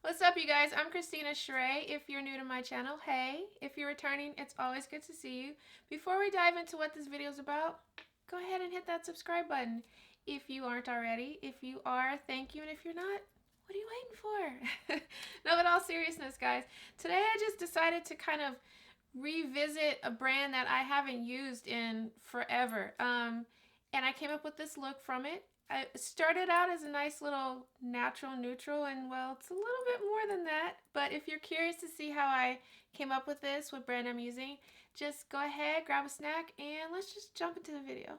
What's up, you guys? I'm Christina Sheree. If you're new to my channel, hey. If you're returning, it's always good to see you. Before we dive into what this video is about, go ahead and hit that subscribe button if you aren't already. If you are, thank you. And if you're not, what are you waiting for? No, but all seriousness, guys. Today I just decided to kind of revisit a brand that I haven't used in forever. And I came up with this look from it. I started out as a nice little natural neutral, and well, it's a little bit more than that. But if you're curious to see how I came up with this, what brand I'm using, just go ahead, grab a snack, and let's just jump into the video.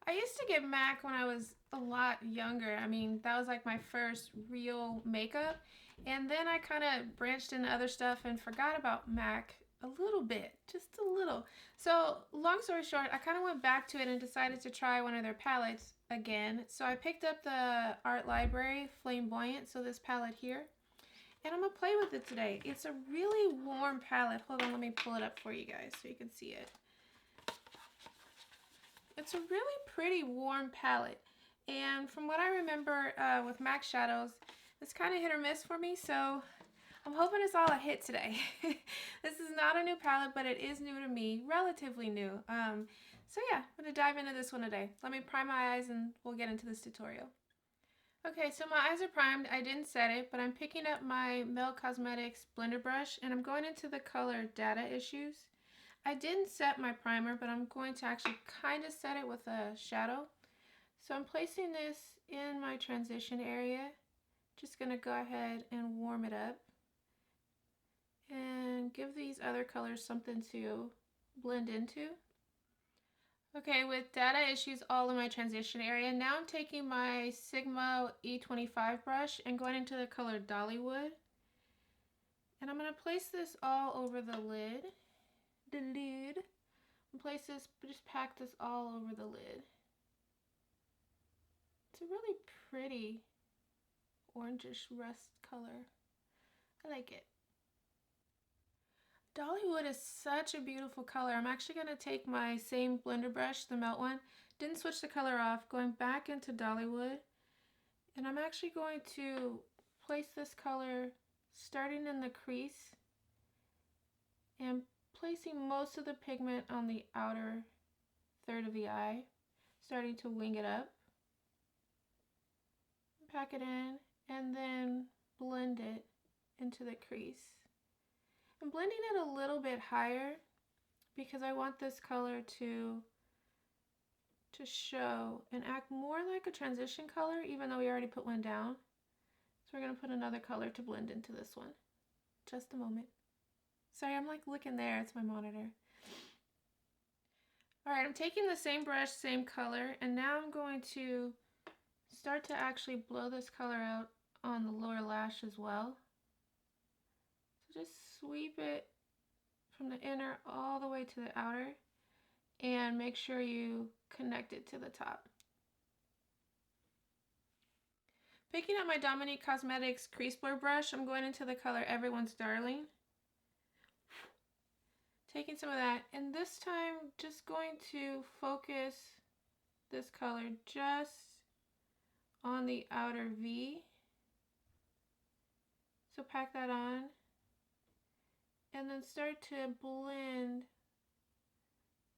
I used to get MAC when I was a lot younger. I mean, that was like my first real makeup. And then I kind of branched into other stuff and forgot about MAC a little bit, just a little. So, long story short, I kind of went back to it and decided to try one of their palettes again. So, I picked up the Art Library Flame-Boyant, so this palette here. And I'm going to play with it today. It's a really warm palette. Hold on, let me pull it up for you guys so you can see it. It's a really pretty warm palette, and from what I remember with MAC shadows, it's kind of hit or miss for me, so I'm hoping it's all a hit today. This is not a new palette, but it is new to me, relatively new. So yeah, I'm going to dive into this one today. Let me prime my eyes and we'll get into this tutorial. Okay, so my eyes are primed. I didn't set it, but I'm picking up my Milk Cosmetics blender brush and I'm going into the color Data Issues. I didn't set my primer, but I'm going to actually kind of set it with a shadow. So I'm placing this in my transition area. Just going to go ahead and warm it up and give these other colors something to blend into. Okay, with Data Issues all in my transition area, now I'm taking my Sigma E25 brush and going into the color Dollywood. And I'm going to place this all over the lid. Place this, just pack this all over the lid. It's a really pretty orangish rust color. I like it. Dollywood is such a beautiful color. I'm actually going to take my same blender brush, the melt one, didn't switch the color off, going back into Dollywood, and I'm actually going to place this color starting in the crease and placing most of the pigment on the outer third of the eye, starting to wing it up. Pack it in and then blend it into the crease. I'm blending it a little bit higher because I want this color to show and act more like a transition color, even though we already put one down. So we're going to put another color to blend into this one. Just a moment. Sorry, I'm like looking there. It's my monitor. Alright, I'm taking the same brush, same color, and now I'm going to start to actually blow this color out on the lower lash as well. So just sweep it from the inner all the way to the outer and make sure you connect it to the top. Picking up my Dominique Cosmetics Crease Blur brush, I'm going into the color Everyone's Darling. Taking some of that, and this time just going to focus this color just on the outer V. So pack that on and then start to blend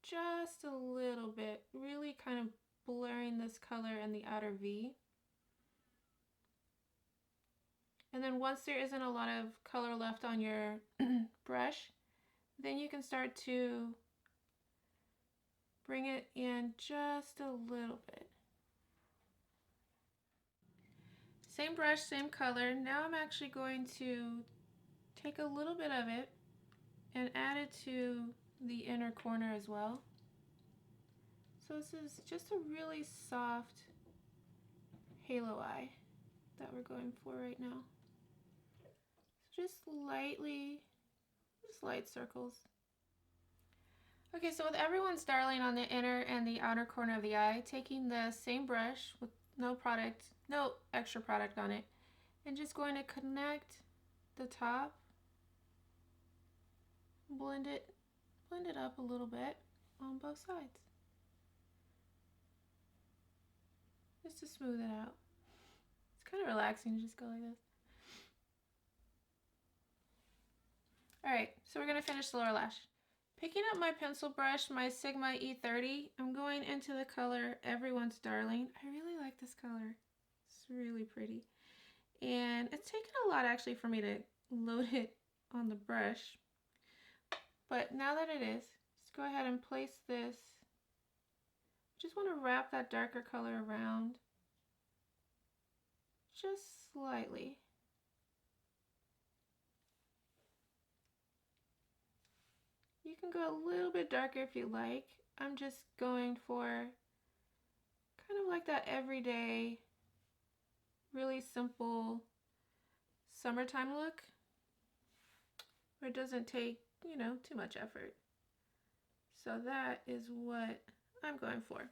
just a little bit, really kind of blurring this color in the outer V. And then once there isn't a lot of color left on your brush, then you can start to bring it in just a little bit. Same brush, same color. Now I'm actually going to take a little bit of it and add it to the inner corner as well. So this is just a really soft halo eye that we're going for right now. So just lightly, just light circles. Okay, so with Everyone's Darling on the inner and the outer corner of the eye, taking the same brush with no extra product on it, and just going to connect the top blend it up a little bit on both sides. Just to smooth it out. It's kind of relaxing to just go like this. Alright, so we're going to finish the lower lash. Picking up my pencil brush, my Sigma E30, I'm going into the color Everyone's Darling. I really like this color. It's really pretty. And it's taken a lot actually for me to load it on the brush. But now that it is, just go ahead and place this. Just want to wrap that darker color around. Just slightly. You can go a little bit darker if you like. I'm just going for kind of like that everyday, really simple summertime look where it doesn't take, you know, too much effort. So that is what I'm going for.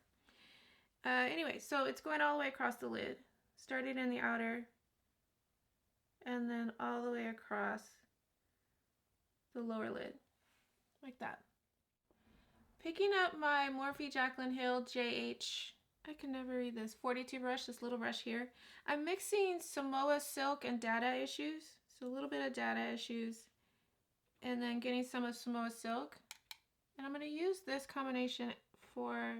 Anyway, so it's going all the way across the lid, starting in the outer and then all the way across the lower lid. Like that. Picking up my Morphe Jaclyn Hill JH, I can never read this, 42 brush, this little brush here. I'm mixing Samoa Silk and Dada Issues. So a little bit of Dada Issues and then getting some of Samoa Silk. And I'm going to use this combination for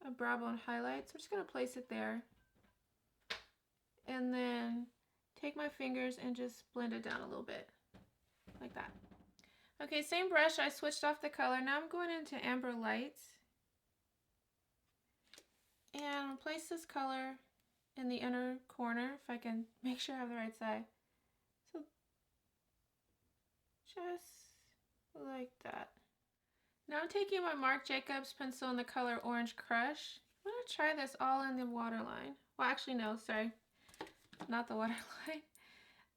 a brow bone highlight. So I'm just going to place it there. And then take my fingers and just blend it down a little bit. Like that. Okay, same brush, I switched off the color. Now I'm going into Amber Lights. And I'm going to place this color in the inner corner, if I can make sure I have the right side. So, just like that. Now I'm taking my Marc Jacobs pencil in the color Orange Crush. I'm going to try this all in the waterline. Well, actually, no, sorry. Not the waterline.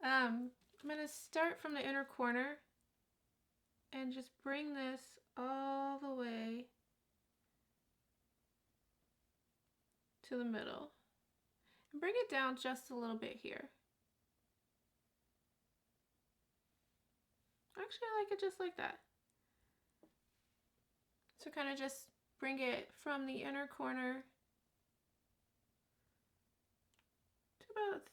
I'm going to start from the inner corner and just bring this all the way to the middle. And bring it down just a little bit here. Actually, I like it just like that. So kind of just bring it from the inner corner to about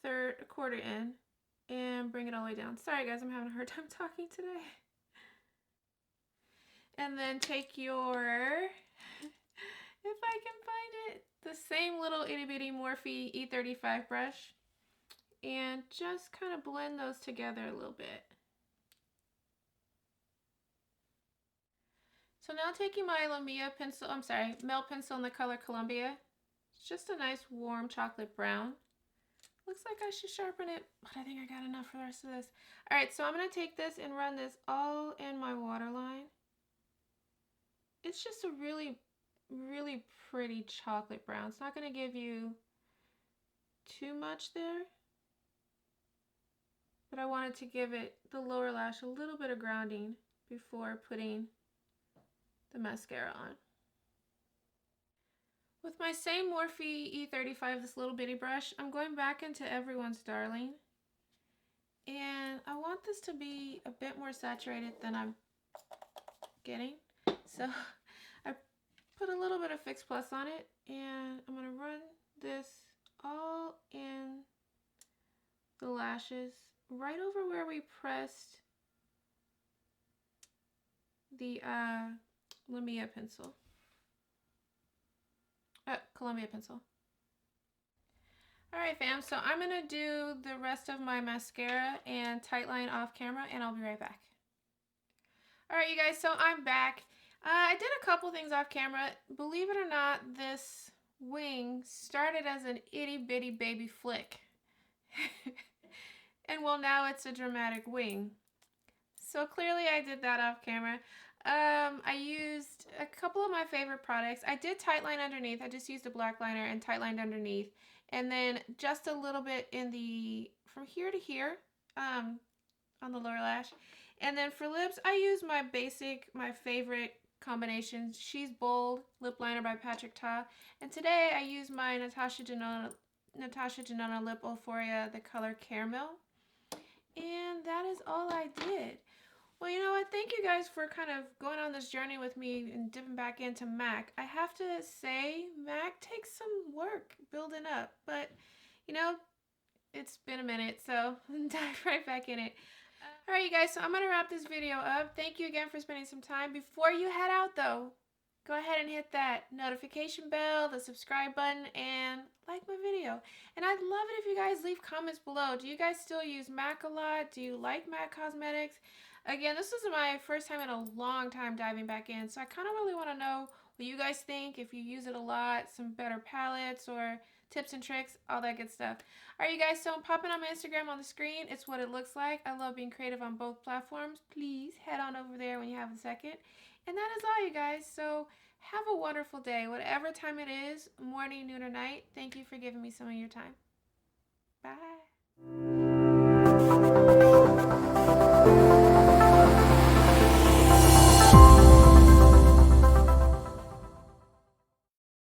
a quarter in and bring it all the way down. Sorry guys, I'm having a hard time talking today. And then take your, if I can find it, the same little itty bitty Morphe E35 brush and just kind of blend those together a little bit. So now taking my Lumia pencil, Melt pencil in the color Columbia. It's just a nice warm chocolate brown. Looks like I should sharpen it, but I think I got enough for the rest of this. All right, so I'm gonna take this and run this all in my waterline. It's just a really, really pretty chocolate brown. It's not gonna give you too much there, but I wanted to give it, the lower lash, a little bit of grounding before putting the mascara on. With my same Morphe E35, this little bitty brush, I'm going back into Everyone's Darling. And I want this to be a bit more saturated than I'm getting. So I put a little bit of Fix Plus on it, and I'm going to run this all in the lashes, right over where we pressed the Lumia pencil. Columbia pencil. Alright fam, so I'm going to do the rest of my mascara and tightline off camera, and I'll be right back. Alright you guys, so I'm back. I did a couple things off camera. Believe it or not, this wing started as an itty bitty baby flick. And well, now it's a dramatic wing. So clearly I did that off camera. I used a couple of my favorite products. I did tightline underneath. I just used a black liner and tightlined underneath. And then just a little bit in the, from here to here, on the lower lash. And then for lips, I use my basic, my favorite combination. She's Bold Lip Liner by Patrick Ta. And today I use my Natasha Denona Lip Euphoria, the color Caramel. And that is all I did. Well, thank you guys for kind of going on this journey with me and dipping back into MAC. I have to say, MAC takes some work building up, but you know, it's been a minute, so dive right back in it. Alright, you guys, so I'm going to wrap this video up. Thank you again for spending some time. Before you head out, though, go ahead and hit that notification bell, the subscribe button, and like my video. And I'd love it if you guys leave comments below. Do you guys still use MAC a lot? Do you like MAC Cosmetics? Again, this is my first time in a long time diving back in, so I kind of really want to know what you guys think, if you use it a lot, some better palettes or tips and tricks, all that good stuff. Alright, you guys, so I'm popping on my Instagram on the screen. It's what it looks like. I love being creative on both platforms. Please head on over there when you have a second. And that is all, you guys. So have a wonderful day, whatever time it is, morning, noon, or night. Thank you for giving me some of your time. Bye.